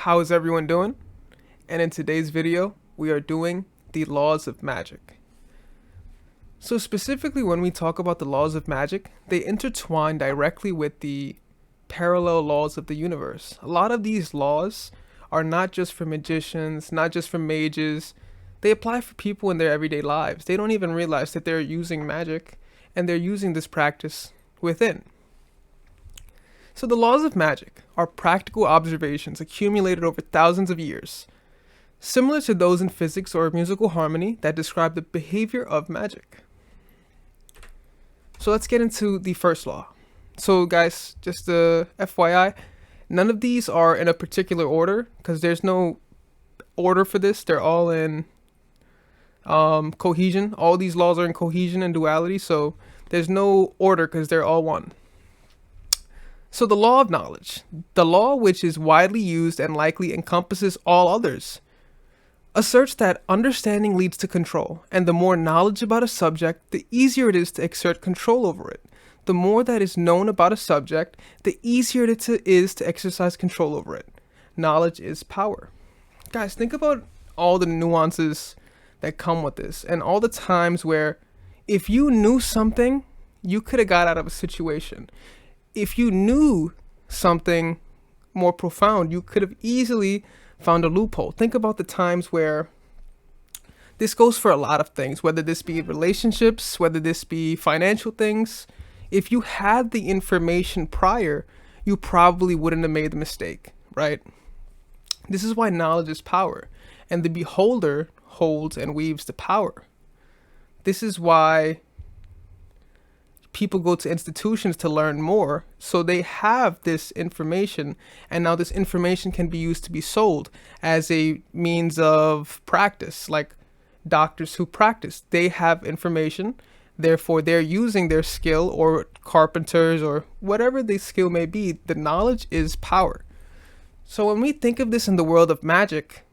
How is everyone doing? And in today's video, we are doing the laws of magic. So specifically when we talk about the laws of magic, they intertwine directly with the parallel laws of the universe. A lot of these laws are not just for magicians, not just for mages. They apply for people in their everyday lives. They don't even realize that they're using magic and they're using this practice within. So the laws of magic are practical observations accumulated over thousands of years, similar to those in physics or musical harmony that describe the behavior of magic. So let's get into the first law. So guys, just a FYI, none of these are in a particular order because there's no order for this. They're all in cohesion. All these laws are in cohesion and duality, so there's no order because they're all one. So the law of knowledge, the law which is widely used and likely encompasses all others, asserts that understanding leads to control, and the more knowledge about a subject, the easier it is to exert control over it. The more that is known about a subject, the easier it is to exercise control over it. Knowledge is power. Guys, think about all the nuances that come with this, and all the times where if you knew something, you could have got out of a situation. If you knew something more profound, you could have easily found a loophole. Think about the times where this goes for a lot of things, whether this be relationships, whether this be financial things. If you had the information prior, you probably wouldn't have made the mistake, right? This is why knowledge is power, and the beholder holds and weaves the power. This is why people go to institutions to learn more, so they have this information, and now this information can be used to be sold as a means of practice. Like doctors who practice, they have information, therefore they're using their skill, or carpenters, or whatever the skill may be. The knowledge is power. So when we think of this in the world of magic,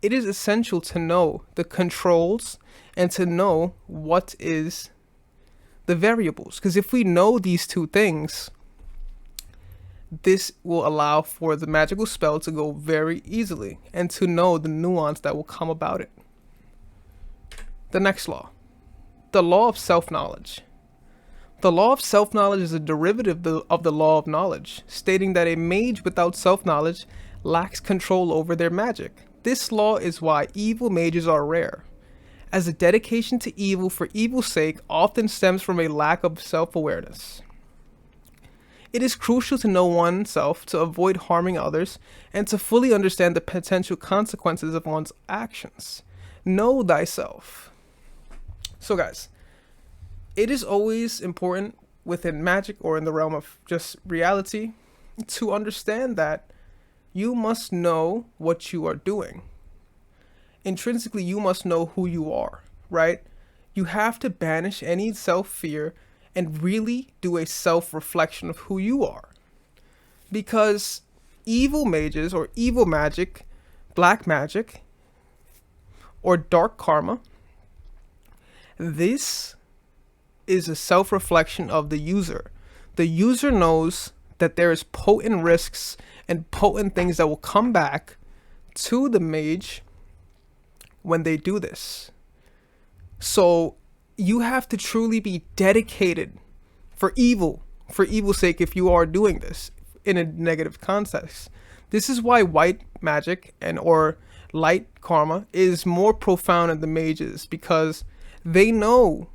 it is essential to know the controls and to know what is the variables, because if we know these two things, this will allow for the magical spell to go very easily and to know the nuance that will come about it. The next law, the law of self-knowledge. The law of self-knowledge is a derivative of the law of knowledge, stating that a mage without self-knowledge lacks control over their magic. This law is why evil mages are rare, as a dedication to evil for evil's sake often stems from a lack of self-awareness. It is crucial to know oneself to avoid harming others and to fully understand the potential consequences of one's actions. Know thyself. So guys, it is always important within magic or in the realm of just reality to understand that you must know what you are doing. Intrinsically, you must know who you are, right? You have to banish any self-fear and really do a self-reflection of who you are. Because evil mages or evil magic, black magic, or dark karma, this is a self-reflection of the user. The user knows that there is potent risks and potent things that will come back to the mage when they do this. So you have to truly be dedicated for evil's sake if you are doing this in a negative context. This is why white magic or light karma is more profound in the mages, because they know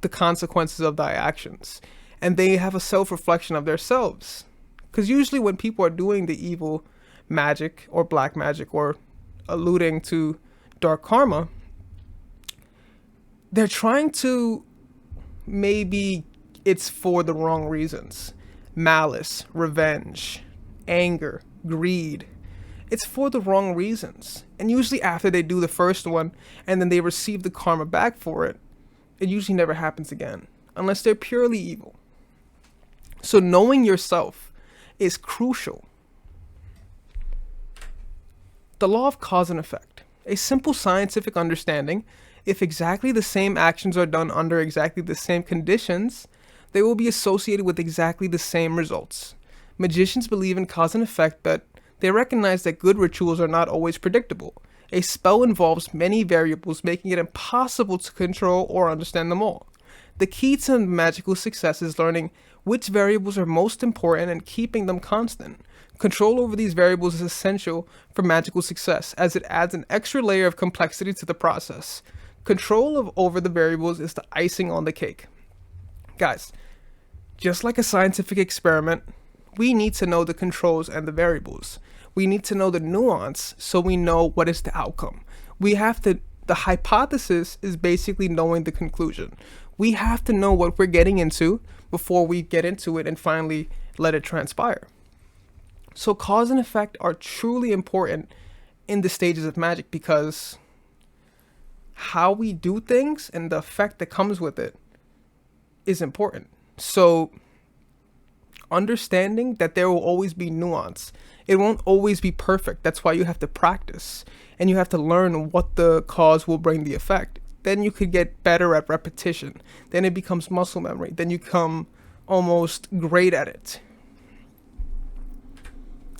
the consequences of thy actions and they have a self-reflection of themselves. Because usually when people are doing the evil magic or black magic or alluding to dark karma, they're trying to, maybe it's for the wrong reasons. Malice, revenge, anger, greed. It's for the wrong reasons. And usually after they do the first one and then they receive the karma back for it, it usually never happens again, unless they're purely evil. So knowing yourself is crucial. The law of cause and effect. A simple scientific understanding, if exactly the same actions are done under exactly the same conditions, they will be associated with exactly the same results. Magicians believe in cause and effect, but They recognize that good rituals are not always predictable. A spell involves many variables, making it impossible to control or understand them all. The key to magical success is learning which variables are most important and keeping them constant. Control over these variables is essential for magical success, as it adds an extra layer of complexity to the process. Over the variables is the icing on the cake. Guys, just like a scientific experiment, we need to know the controls and the variables. We need to know the nuance so we know what is the outcome. The hypothesis is basically knowing the conclusion. We have to know what we're getting into before we get into it and finally let it transpire. So cause and effect are truly important in the stages of magic, because how we do things and the effect that comes with it is important. So understanding that there will always be nuance. It won't always be perfect. That's why you have to practice and you have to learn what the cause will bring the effect. Then you could get better at repetition. Then it becomes muscle memory. Then you become almost great at it.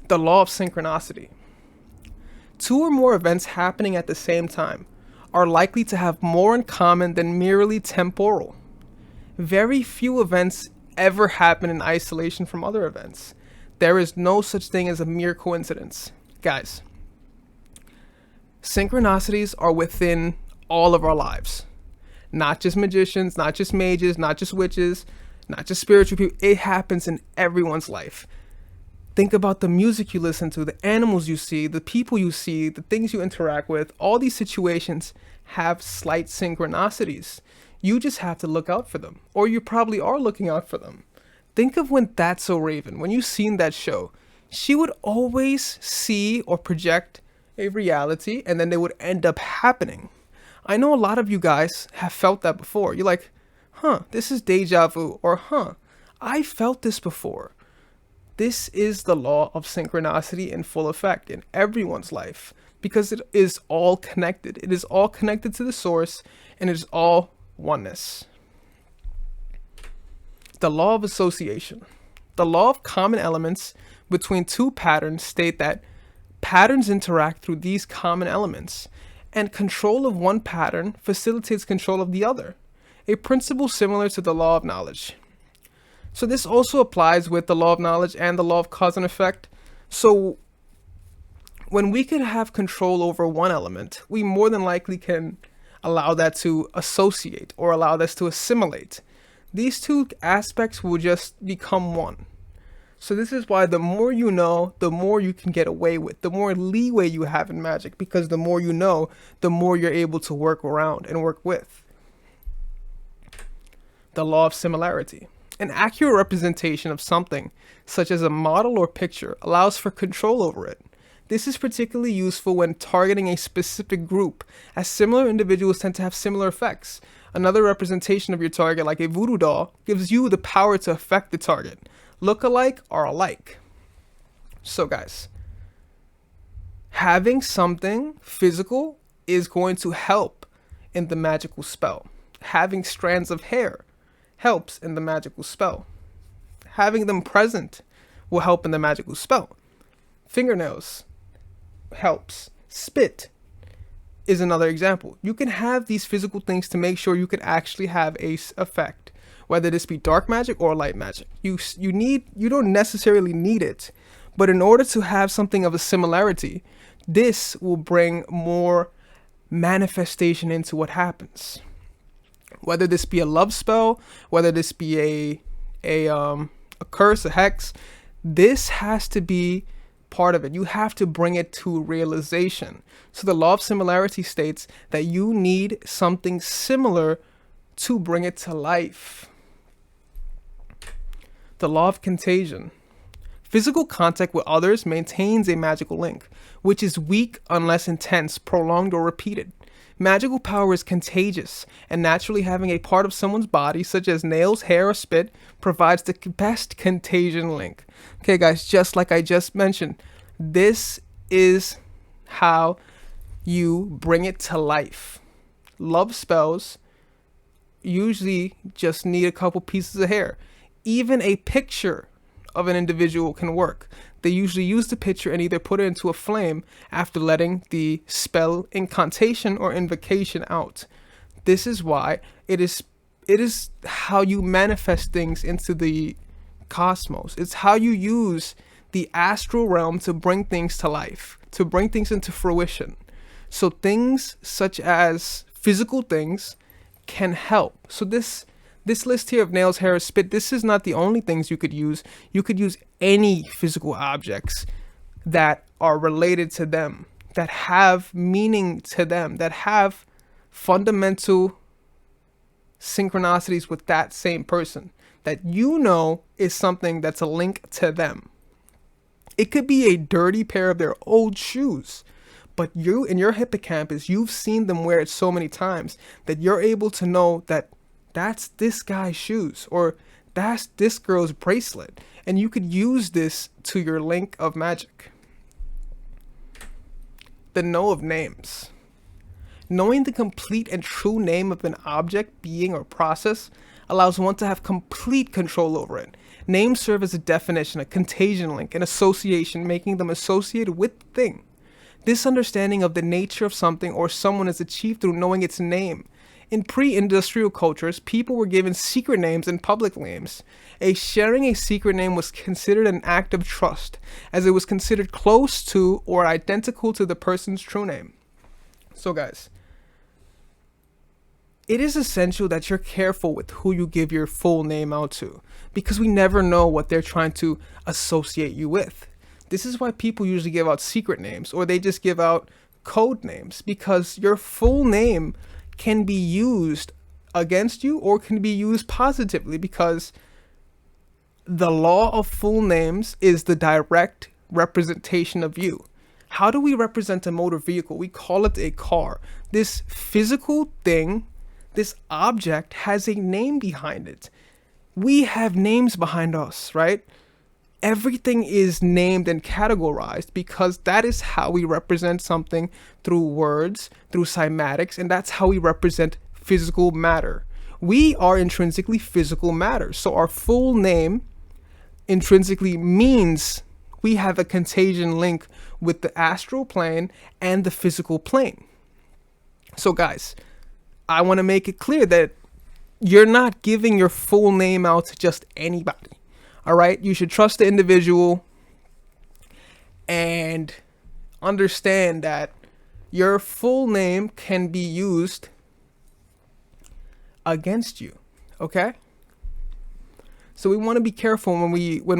The law of synchronicity. Two or more events happening at the same time are likely to have more in common than merely temporal. Very few events ever happen in isolation from other events. There is no such thing as a mere coincidence. Guys, synchronicities are within all of our lives. Not just magicians, not just mages, not just witches, not just spiritual people. It happens in everyone's life. Think about the music you listen to, the animals you see, the people you see, the things you interact with. All these situations have slight synchronicities. You just have to look out for them, or you probably are looking out for them. Think of when That's So Raven, when you've seen that show, she would always see or project a reality and then they would end up happening. I know a lot of you guys have felt that before. You're like, this is deja vu, or I felt this before. This is the law of synchronicity in full effect in everyone's life, because it is all connected. It is all connected to the source, and it is all oneness. The law of association. The law of common elements between two patterns state that patterns interact through these common elements, and control of one pattern facilitates control of the other, a principle similar to the law of knowledge. So this also applies with the law of knowledge and the law of cause and effect. So when we can have control over one element, we more than likely can allow that to associate or allow this to assimilate. These two aspects will just become one. So this is why the more you know, the more you can get away with, the more leeway you have in magic, because the more you know, the more you're able to work around and work with. The law of similarity. An accurate representation of something, such as a model or picture, allows for control over it. This is particularly useful when targeting a specific group, as similar individuals tend to have similar effects. Another representation of your target, like a voodoo doll, gives you the power to affect the target. Look-alike are alike. So guys, having something physical is going to help in the magical spell. Having strands of hair helps in the magical spell. Having them present will help in the magical spell. Fingernails helps. Spit is another example. You can have these physical things to make sure you can actually have a effect, whether this be dark magic or light magic. You don't necessarily need it, but in order to have something of a similarity, this will bring more manifestation into what happens. Whether this be a love spell, whether this be a curse, a hex, this has to be part of it. You have to bring it to realization. So the law of similarity states that you need something similar to bring it to life. The law of contagion. Physical contact with others maintains a magical link, which is weak unless intense, prolonged, or repeated. Magical power is contagious, and naturally having a part of someone's body, such as nails, hair, or spit, provides the best contagion link. Okay, guys, just like I just mentioned, this is how you bring it to life. Love spells usually just need a couple pieces of hair. Even a picture of an individual can work. They usually use the picture and either put it into a flame after letting the spell, incantation, or invocation out. This is why it is how you manifest things into the cosmos. It's how you use the astral realm to bring things to life, to bring things into fruition. So things such as physical things can help. So this list here of nails, hair, spit, this is not the only things you could use. You could use any physical objects that are related to them, that have meaning to them, that have fundamental synchronicities with that same person, that you know is something that's a link to them. It could be a dirty pair of their old shoes, but you, in your hippocampus, you've seen them wear it so many times that you're able to know that that's this guy's shoes, or that's this girl's bracelet, and you could use this to your link of magic. The know of names. Knowing the complete and true name of an object, being, or process allows one to have complete control over it. Names serve as a definition, a contagion link, an association, making them associated with the thing. This understanding of the nature of something or someone is achieved through knowing its name. In pre-industrial cultures, people were given secret names and public names. Sharing a secret name was considered an act of trust, as it was considered close to or identical to the person's true name. So guys, it is essential that you're careful with who you give your full name out to, because we never know what they're trying to associate you with. This is why people usually give out secret names, or they just give out code names, because your full name can be used against you or can be used positively, because the law of full names is the direct representation of you. How do we represent a motor vehicle? We call it a car. This physical thing, this object, has a name behind it. We have names behind us, right? Everything is named and categorized because that is how we represent something through words, through cymatics, and that's how we represent physical matter. We are intrinsically physical matter, so our full name intrinsically means we have a contagion link with the astral plane and the physical plane. So guys, I want to make it clear that you're not giving your full name out to just anybody. All right, you should trust the individual and understand that your full name can be used against you. Okay? So we want to be careful when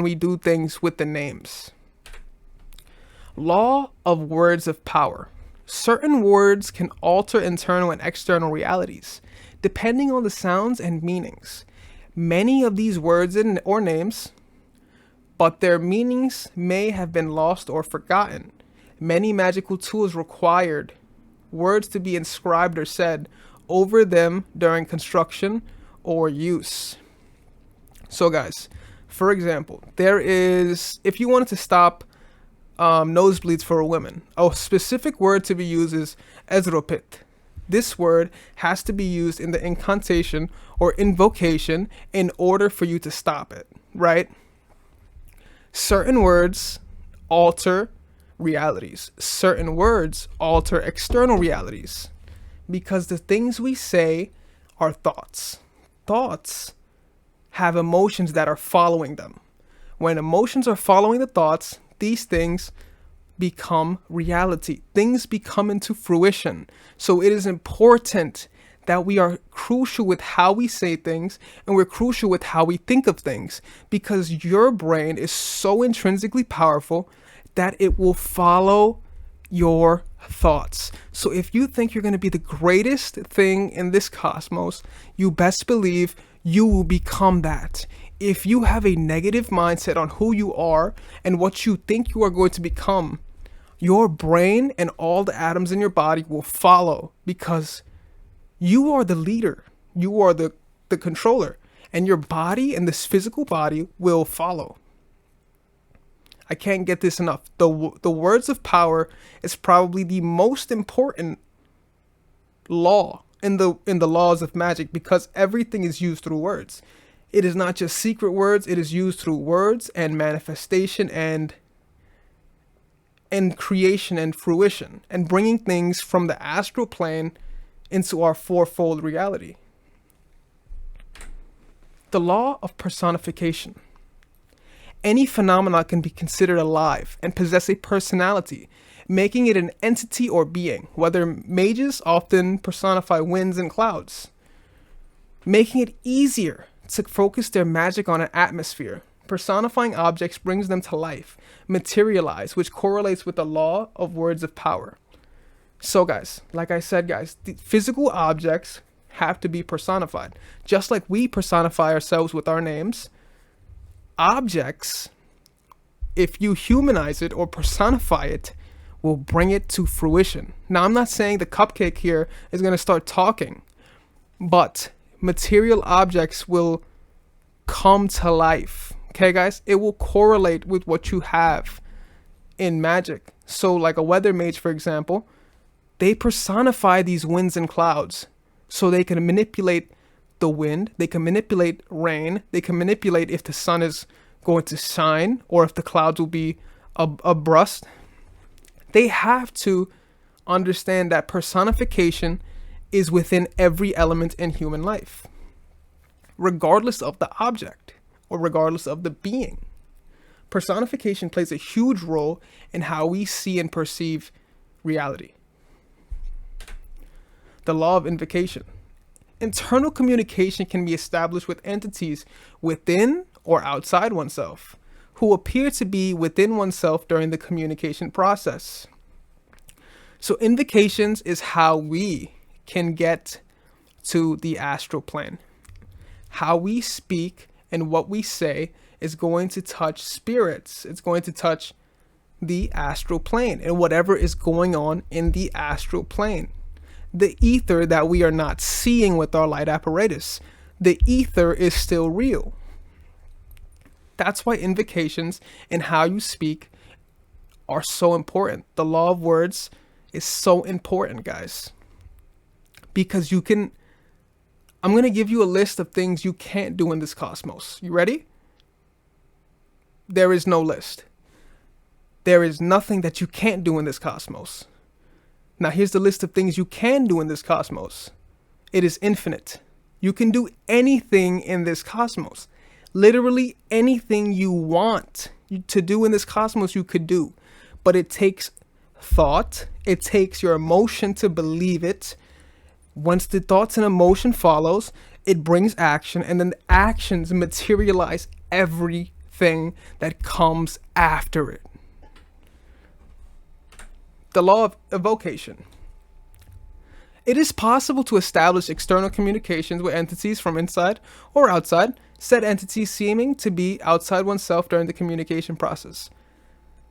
we do things with the names. Law of words of power. Certain words can alter internal and external realities, depending on the sounds and meanings. Many of these words or names, but their meanings may have been lost or forgotten. Many magical tools required words to be inscribed or said over them during construction or use. So guys, for example, if you wanted to stop nosebleeds for a woman, a specific word to be used is ezropit. This word has to be used in the incantation or invocation in order for you to stop it, right? Certain words alter realities. Certain words alter external realities, because the things we say are thoughts. Thoughts have emotions that are following them. When emotions are following the thoughts, these things become reality. Things become into fruition. So it is important that we are crucial with how we say things, and we're crucial with how we think of things, because your brain is so intrinsically powerful that it will follow your thoughts. So if you think you're going to be the greatest thing in this cosmos, you best believe you will become that. If you have a negative mindset on who you are and what you think you are going to become, your brain and all the atoms in your body will follow, because you are the leader. You are the controller, and your body and this physical body will follow. I can't get this enough. The words of power is probably the most important law in the laws of magic, because everything is used through words. It is not just secret words, it is used through words and manifestation and and creation and fruition, and bringing things from the astral plane into our fourfold reality. The law of personification. Any phenomena can be considered alive and possess a personality, making it an entity or being, whether mages often personify winds and clouds, making it easier to focus their magic on an atmosphere. Personifying objects brings them to life, materialize, which correlates with the law of words of power. So guys, like I said guys, the physical objects have to be personified. Just like we personify ourselves with our names, objects, if you humanize it or personify it, will bring it to fruition. Now, I'm not saying the cupcake here is going to start talking, but material objects will come to life. Okay, guys? It will correlate with what you have in magic. So, like a weather mage, for example, they personify these winds and clouds so they can manipulate the wind, they can manipulate rain, they can manipulate if the sun is going to shine or if the clouds will be abrupt. They have to understand that personification is within every element in human life, regardless of the object or regardless of the being. Personification plays a huge role in how we see and perceive reality. The law of invocation. Internal communication can be established with entities within or outside oneself, who appear to be within oneself during the communication process. So invocations is how we can get to the astral plane. How we speak and what we say is going to touch spirits. It's going to touch the astral plane and whatever is going on in the astral plane. The ether that we are not seeing with our light apparatus. The ether is still real. That's why invocations and how you speak are so important. The law of words is so important, guys. Because you can... I'm going to give you a list of things you can't do in this cosmos. You ready? There is no list. There is nothing that you can't do in this cosmos. Now here's the list of things you can do in this cosmos. It is infinite. You can do anything in this cosmos. Literally anything you want to do in this cosmos you could do. But it takes thought. It takes your emotion to believe it. Once the thoughts and emotion follows, it brings action, and then the actions materialize everything that comes after it. The law of evocation. It is possible to establish external communications with entities from inside or outside, said entities seeming to be outside oneself during the communication process.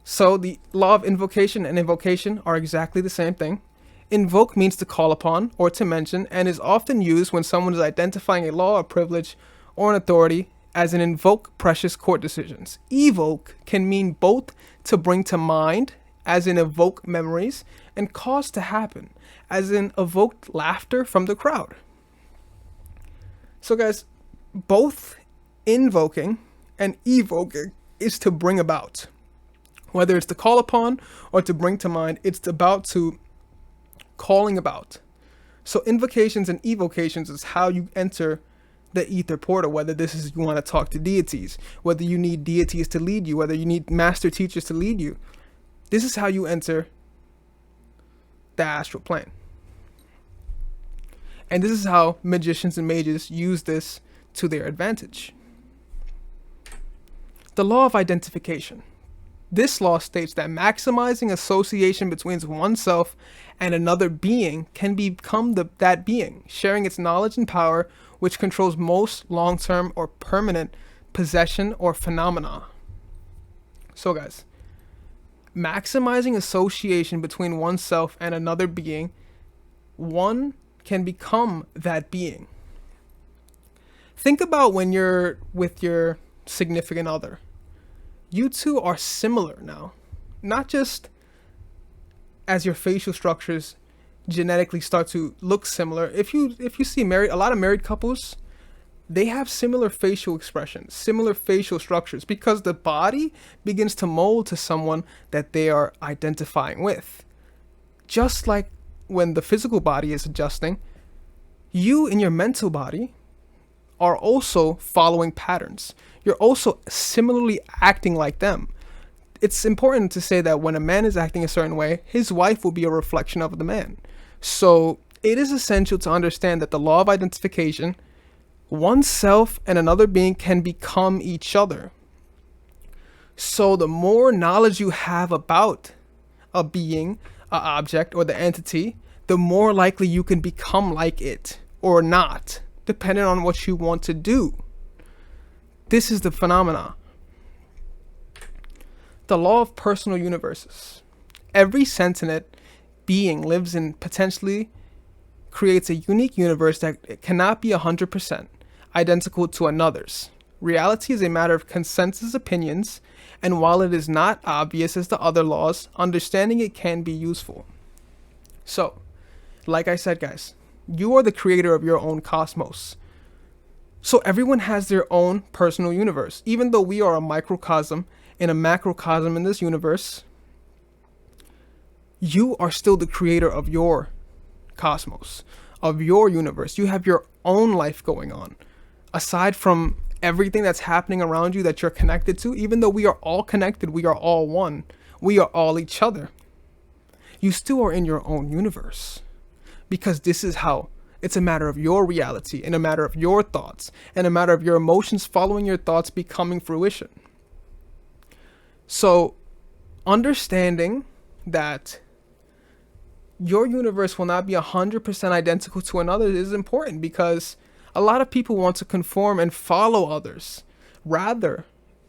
So the law of invocation and invocation are exactly the same thing. Invoke means to call upon or to mention, and is often used when someone is identifying a law or privilege or an authority, as in invoke precious court decisions. Evoke can mean both to bring to mind, as in evoke memories, and cause to happen, as in evoke laughter from the crowd. So guys, both invoking and evoking is to bring about. Whether it's to call upon or to bring to mind, it's about to calling about. So invocations and evocations is how you enter the ether portal, whether this is you want to talk to deities, whether you need deities to lead you, whether you need master teachers to lead you. This is how you enter the astral plane. And this is how magicians and mages use this to their advantage. The law of identification. This law states that maximizing association between oneself and another being can become that being, sharing its knowledge and power, which controls most long-term or permanent possession or phenomena. So guys, maximizing association between oneself and another being, one can become that being. Think about when you're with your significant other. You two are similar now, not just as your facial structures genetically start to look similar. If you see a lot of married couples, they have similar facial expressions, similar facial structures, because the body begins to mold to someone that they are identifying with. Just like when the physical body is adjusting, you in your mental body are also following patterns. You're also similarly acting like them. It's important to say that when a man is acting a certain way, his wife will be a reflection of the man. So it is essential to understand that the law of identification, oneself and another being can become each other. So the more knowledge you have about a being, an object, or the entity, the more likely you can become like it or not, depending on what you want to do. This is the phenomena. The law of personal universes. Every sentient being lives in potentially creates a unique universe that cannot be 100% identical to another's. Reality is a matter of consensus opinions, and while it is not obvious as the other laws, understanding it can be useful. So, like I said, guys, you are the creator of your own cosmos. So everyone has their own personal universe. Even though we are a microcosm in a macrocosm in this universe, you are still the creator of your cosmos, of your universe. You have your own life going on. Aside from everything that's happening around you that you're connected to, even though we are all connected, we are all one, we are all each other, you still are in your own universe. Because this is how it's a matter of your reality and a matter of your thoughts and a matter of your emotions following your thoughts becoming fruition. So understanding that your universe will not be 100% identical to another is important, because a lot of people want to conform and follow others. Rather,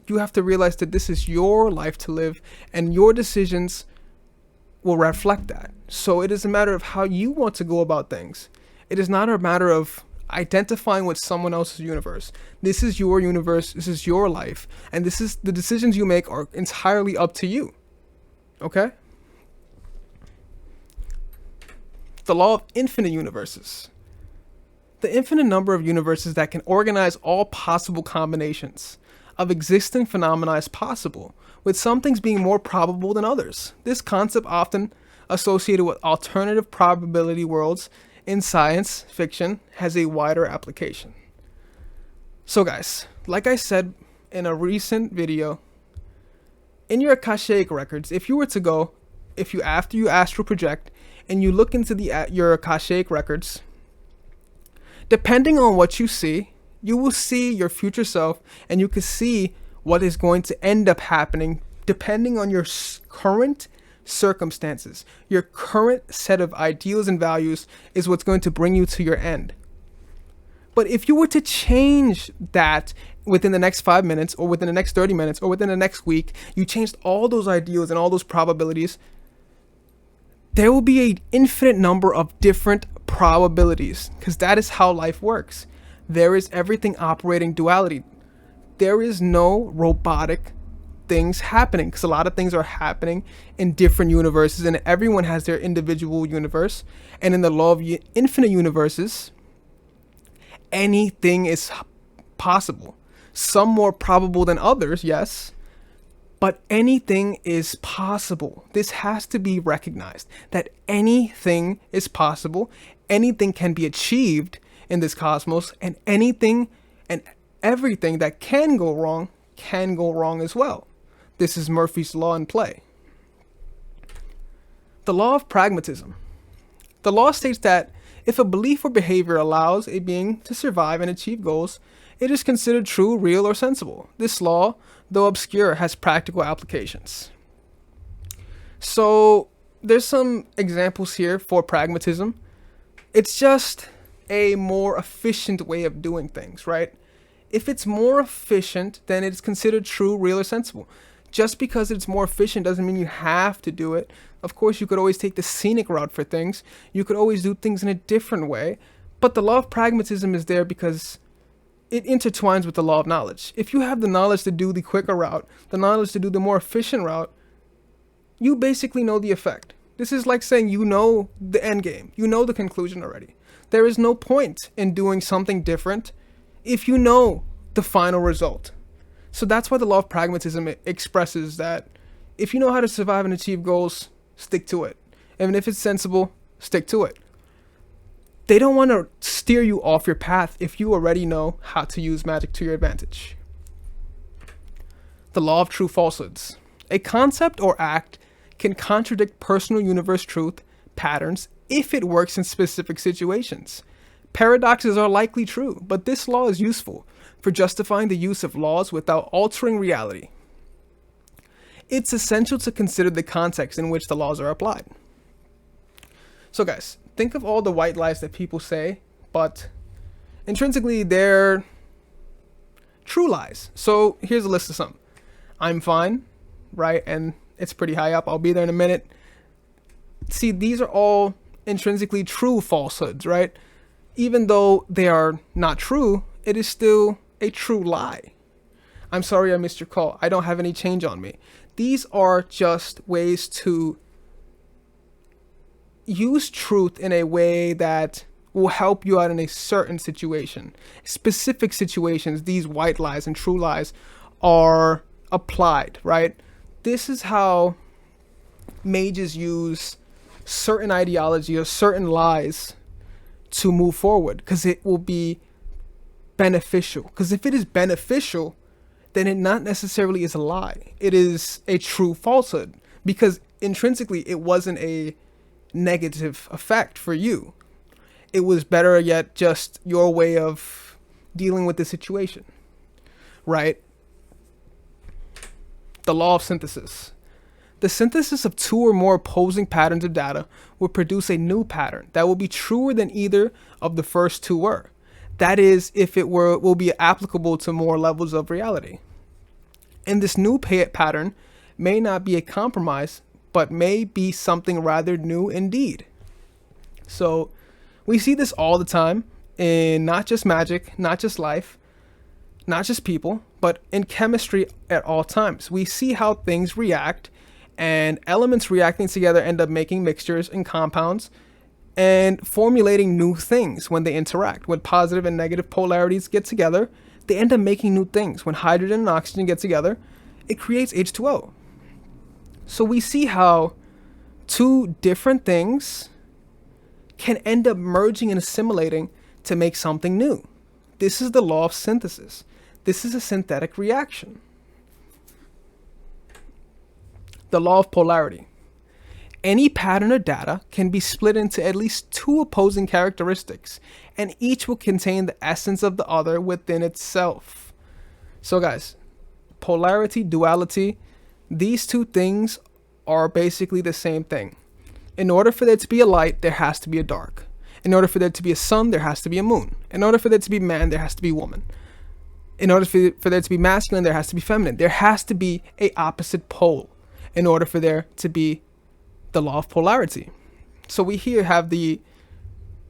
you have to realize that this is your life to live, and your decisions will reflect that. So it is a matter of how you want to go about things. It is not a matter of identifying with someone else's universe. This is your universe, this is your life, and this is the decisions you make are entirely up to you. Okay? The law of infinite universes. The infinite number of universes that can organize all possible combinations of existing phenomena is possible, with some things being more probable than others. This concept, often associated with alternative probability worlds in science fiction, has a wider application. So guys, like I said in a recent video, in your Akashic records, if you were to go, after you astral project and you look into your Akashic records, depending on what you see, you will see your future self, and you can see what is going to end up happening depending on your current circumstances. Your current set of ideals and values is what's going to bring you to your end. But if you were to change that within the next 5 minutes, or within the next 30 minutes, or within the next week, you changed all those ideals and all those probabilities, there will be an infinite number of different probabilities, because that is how life works. There is everything operating duality. There is no robotic things happening, because a lot of things are happening in different universes, and everyone has their individual universe. And in the law of infinite universes, anything is possible. Some more probable than others, yes, but anything is possible. This has to be recognized, that anything is possible, anything can be achieved in this cosmos, and anything and everything that can go wrong as well. This is Murphy's Law in play. The law of pragmatism. The law states that if a belief or behavior allows a being to survive and achieve goals, it is considered true, real, or sensible. This law, though obscure, has practical applications. So there's some examples here for pragmatism. It's just a more efficient way of doing things, right? If it's more efficient, then it's considered true, real, or sensible. Just because it's more efficient doesn't mean you have to do it. Of course, you could always take the scenic route for things. You could always do things in a different way. But the law of pragmatism is there because it intertwines with the law of knowledge. If you have the knowledge to do the quicker route, the knowledge to do the more efficient route, you basically know the effect. This is like saying you know the end game. You know the conclusion already. There is no point in doing something different if you know the final result. So that's why the law of pragmatism expresses that if you know how to survive and achieve goals, stick to it. And if it's sensible, stick to it. They don't want to steer you off your path if you already know how to use magic to your advantage. The law of true falsehoods. A concept or act can contradict personal universe truth patterns if it works in specific situations. Paradoxes are likely true, but this law is useful for justifying the use of laws without altering reality. It's essential to consider the context in which the laws are applied. So guys, think of all the white lies that people say, but intrinsically they're true lies. So here's a list of some. I'm fine, right? And it's pretty high up. I'll be there in a minute. See, these are all intrinsically true falsehoods, right? Even though they are not true, it is still a true lie. I'm sorry I missed your call. I don't have any change on me. These are just ways to use truth in a way that will help you out in a certain situation. Specific situations, these white lies and true lies are applied, right? This is how mages use certain ideology or certain lies to move forward, because it will be beneficial. Because if it is beneficial, then it not necessarily is a lie. It is a true falsehood, because intrinsically it wasn't a negative effect for you. It was better yet just your way of dealing with the situation, right? The law of synthesis. The synthesis of two or more opposing patterns of data will produce a new pattern that will be truer than either of the first two were. That is, if it will be applicable to more levels of reality. And this new pattern may not be a compromise, but may be something rather new indeed. So we see this all the time in not just magic, not just life, not just people, but in chemistry at all times. We see how things react, and elements reacting together end up making mixtures and compounds and formulating new things when they interact. When positive and negative polarities get together, they end up making new things. When hydrogen and oxygen get together, it creates H2O. So we see how two different things can end up merging and assimilating to make something new. This is the law of synthesis. This is a synthetic reaction. The law of polarity. Any pattern of data can be split into at least two opposing characteristics, and each will contain the essence of the other within itself. So guys, polarity, duality, these two things are basically the same thing. In order for there to be a light, there has to be a dark. In order for there to be a sun, there has to be a moon. In order for there to be man, there has to be woman. In order for there to be masculine, there has to be feminine. There has to be a opposite pole in order for there to be the law of polarity. So we here have the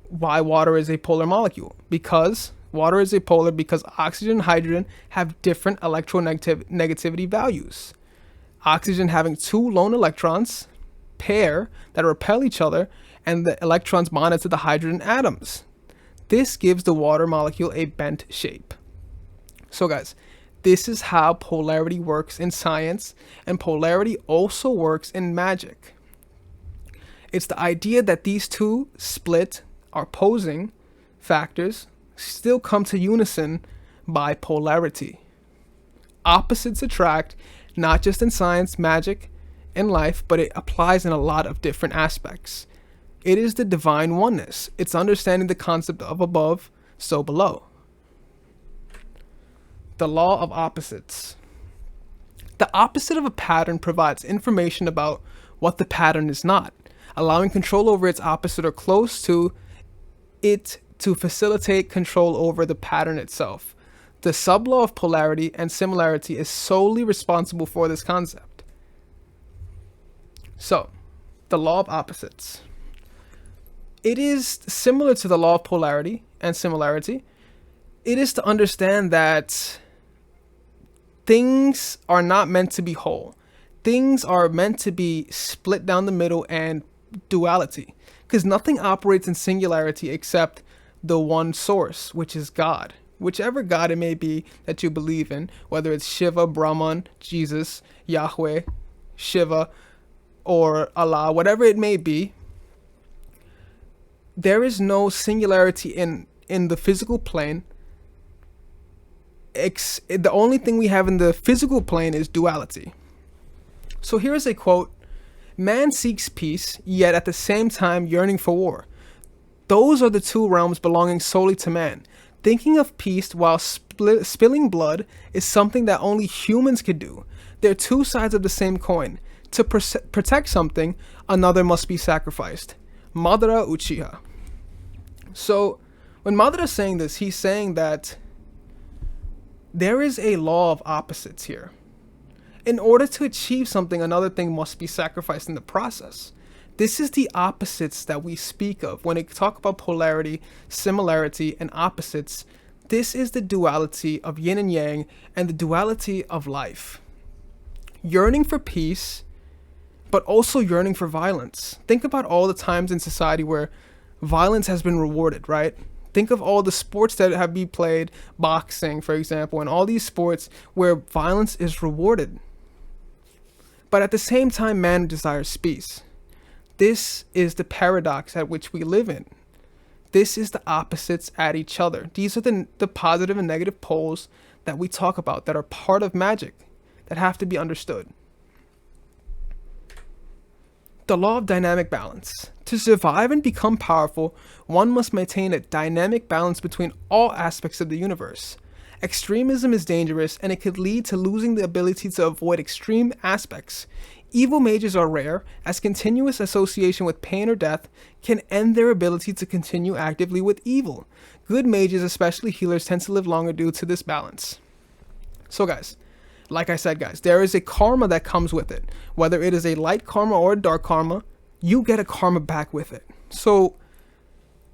why water is a polar molecule. Because water is a polar because oxygen and hydrogen have different electronegativity values. Oxygen having two lone electrons pair that repel each other, and the electrons bonded to the hydrogen atoms. This gives the water molecule a bent shape. So guys, this is how polarity works in science, and polarity also works in magic. It's the idea that these two split or opposing factors still come to unison by polarity. Opposites attract, not just in science, magic, and life, but it applies in a lot of different aspects. It is the divine oneness. It's understanding the concept of above, so below. The law of opposites. The opposite of a pattern provides information about what the pattern is not, allowing control over its opposite or close to it to facilitate control over the pattern itself. The sublaw of polarity and similarity is solely responsible for this concept. So, the law of opposites. It is similar to the law of polarity and similarity. It is to understand that things are not meant to be whole. Things are meant to be split down the middle and duality, because nothing operates in singularity except the one source, which is God. whichever god it may be that you believe in, whether it's Shiva, Brahman, Jesus, Yahweh, Shiva, or Allah, whatever it may be, there is no singularity in the physical plane. The only thing we have in the physical plane is duality. So here's a quote: "Man seeks peace, yet at the same time yearning for war. Those are the two realms belonging solely to man. Thinking of peace while spilling blood is something that only humans could do. They're two sides of the same coin. To protect something, another must be sacrificed." Madara Uchiha. So when Madara is saying this, he's saying that there is a law of opposites here. In order to achieve something, another thing must be sacrificed in the process. This is the opposites that we speak of when we talk about polarity, similarity, and opposites. This is the duality of yin and yang and the duality of life. Yearning for peace, but also yearning for violence. Think about all the times in society where violence has been rewarded, right? Think of all the sports that have been played, boxing, for example, and all these sports where violence is rewarded. But at the same time, man desires peace. This is the paradox at which we live in. This is the opposites at each other. These are the positive and negative poles that we talk about that are part of magic, that have to be understood. The law of dynamic balance. To survive and become powerful, one must maintain a dynamic balance between all aspects of the universe. Extremism is dangerous, and it could lead to losing the ability to avoid extreme aspects. Evil mages are rare, as continuous association with pain or death can end their ability to continue actively with evil. Good mages, especially healers, tend to live longer due to this balance. So guys, like I said, guys, there is a karma that comes with it. Whether it is a light karma or a dark karma, you get a karma back with it. So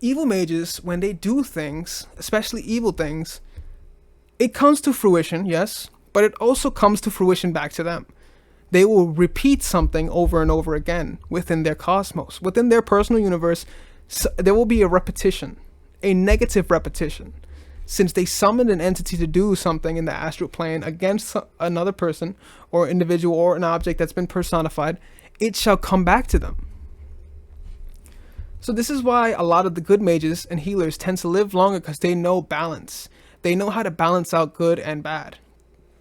evil mages, when they do things, especially evil things, it comes to fruition, yes, but it also comes to fruition back to them. They will repeat something over and over again within their cosmos, within their personal universe. So there will be a repetition, a negative repetition. Since they summoned an entity to do something in the astral plane against another person or individual or an object that's been personified, it shall come back to them. So this is why a lot of the good mages and healers tend to live longer, because they know balance. They know how to balance out good and bad.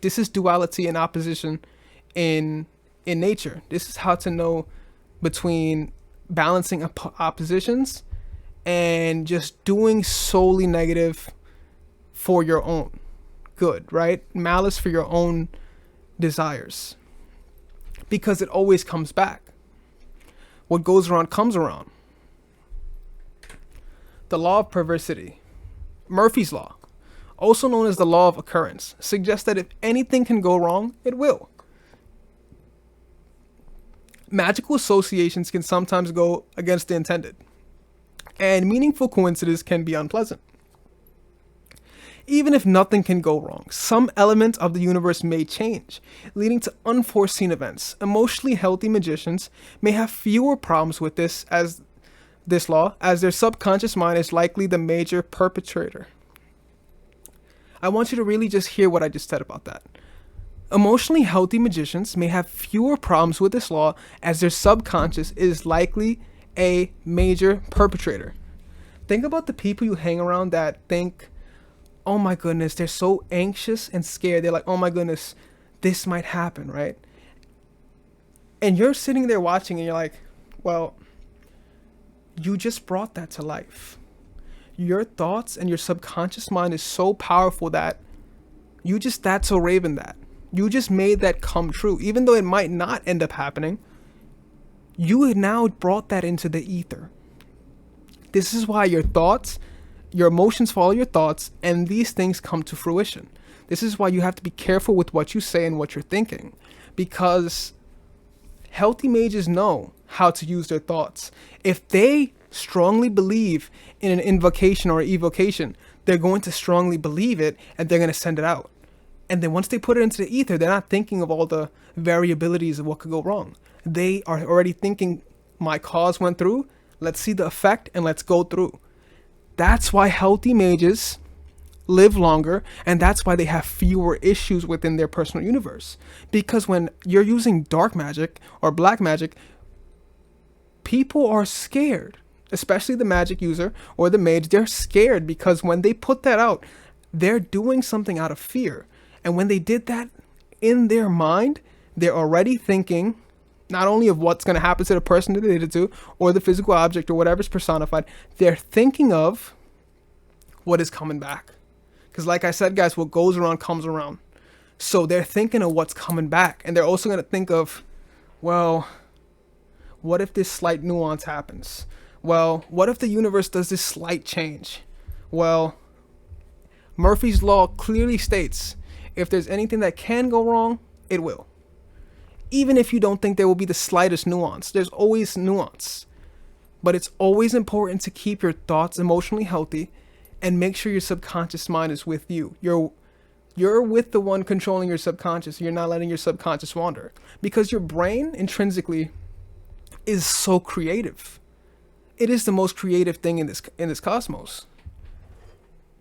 This is duality and opposition in nature. This is how to know between balancing oppositions and just doing solely negative for your own good, right? Malice for your own desires, because it always comes back. What goes around comes around. The law of perversity. Murphy's law, also known as the law of occurrence, suggests that if anything can go wrong, it will. Magical associations can sometimes go against the intended, and meaningful coincidences can be unpleasant. Even if nothing can go wrong, some element of the universe may change, leading to unforeseen events. Emotionally healthy magicians may have fewer problems with this law, as their subconscious mind is likely the major perpetrator. I want you to really just hear what I just said about that. Emotionally healthy magicians may have fewer problems with this law, as their subconscious is likely a major perpetrator. Think about the people you hang around that think, oh my goodness, they're so anxious and scared. They're like, oh my goodness, this might happen, right? And you're sitting there watching and you're like, well, you just brought that to life. Your thoughts and your subconscious mind is so powerful that that's so raven that. You just made that come true. Even though it might not end up happening, you have now brought that into the ether. This is why your thoughts, your emotions follow your thoughts, and these things come to fruition. This is why you have to be careful with what you say and what you're thinking, because healthy mages know how to use their thoughts. If they strongly believe in an invocation or evocation, they're going to strongly believe it and they're going to send it out. And then once they put it into the ether, they're not thinking of all the variabilities of what could go wrong. They are already thinking, my cause went through, let's see the effect and let's go through. That's why healthy mages live longer, and that's why they have fewer issues within their personal universe. Because when you're using dark magic or black magic, people are scared, especially the magic user or the mage. They're scared because when they put that out, they're doing something out of fear. And when they did that in their mind, they're already thinking not only of what's going to happen to the person that they did it to, or the physical object or whatever's personified, they're thinking of what is coming back. Because like I said, guys, what goes around comes around. So they're thinking of what's coming back. And they're also going to think of, well, what if this slight nuance happens? Well, what if the universe does this slight change? Well, Murphy's Law clearly states, if there's anything that can go wrong, it will. Even if you don't think there will be the slightest nuance, there's always nuance. But it's always important to keep your thoughts emotionally healthy and make sure your subconscious mind is with you. You're with the one controlling your subconscious. You're not letting your subconscious wander. Because your brain intrinsically is so creative. It is the most creative thing in this cosmos.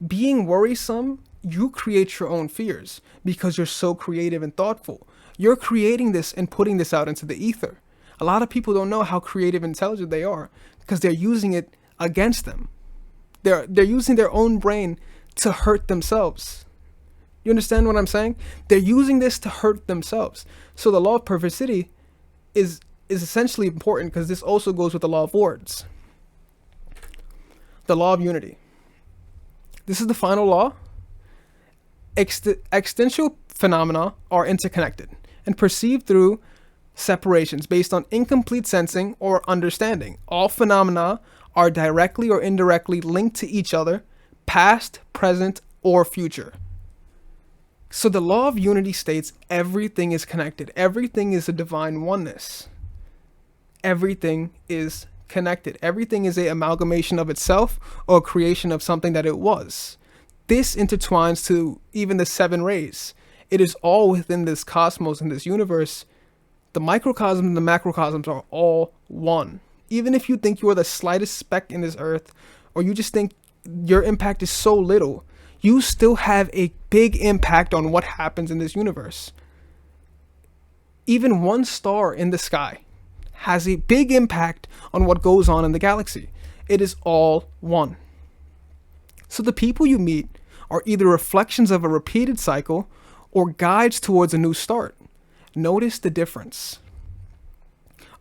Being worrisome, you create your own fears because you're so creative and thoughtful. You're creating this and putting this out into the ether. A lot of people don't know how creative and intelligent they are because they're using it against them. They're using their own brain to hurt themselves. You understand what I'm saying? They're using this to hurt themselves. So the law of perversity is essentially important because this also goes with the law of wards. The law of unity. This is the final law. Existential phenomena are interconnected and perceived through separations based on incomplete sensing or understanding. All phenomena are directly or indirectly linked to each other, past, present, or future. So the law of unity states everything is connected. Everything is a divine oneness. Everything is connected. Everything is an amalgamation of itself or a creation of something that it was. This intertwines to even the 7 rays. It is all within this cosmos and this universe. The microcosm and the macrocosms are all one. Even if you think you are the slightest speck in this earth, or you just think your impact is so little, you still have a big impact on what happens in this universe. Even one star in the sky has a big impact on what goes on in the galaxy. It is all one. So the people you meet are either reflections of a repeated cycle or guides towards a new start. Notice the difference.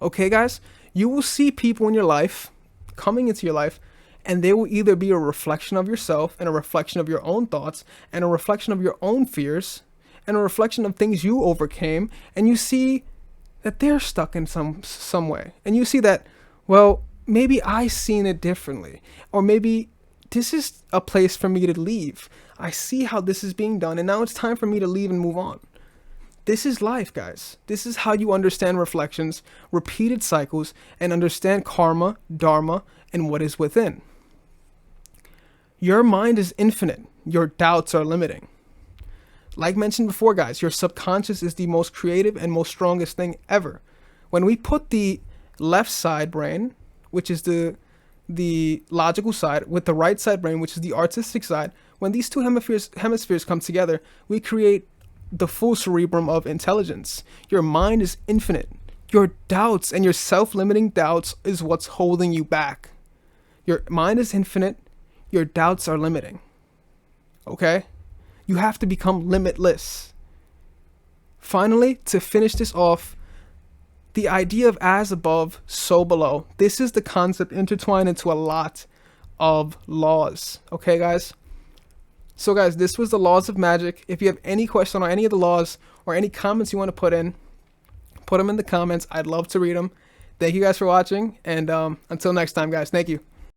Okay, guys? You will see people in your life, coming into your life, and they will either be a reflection of yourself and a reflection of your own thoughts and a reflection of your own fears and a reflection of things you overcame, and you see that they're stuck in some way. And you see that, well, maybe I seen it differently, or maybe this is a place for me to leave. I see how this is being done, and now it's time for me to leave and move on. This is life, guys. This is how you understand reflections, repeated cycles, and understand karma, dharma, and what is within. Your mind is infinite. Your doubts are limiting. Like mentioned before, guys, your subconscious is the most creative and most strongest thing ever. When we put the left side brain, which is the logical side, with the right side brain, which is the artistic side, when these two hemispheres come together, we create the full cerebrum of intelligence. Your mind is infinite. Your doubts and your self-limiting doubts is what's holding you back. Your mind is infinite. Your doubts are limiting. Okay? You have to become limitless. Finally, to finish this off, the idea of as above, so below. This is the concept intertwined into a lot of laws. Okay, guys? So, guys, this was the laws of magic. If you have any question on any of the laws or any comments you want to put them in the comments. I'd love to read them. Thank you guys for watching. And until next time, guys. Thank you.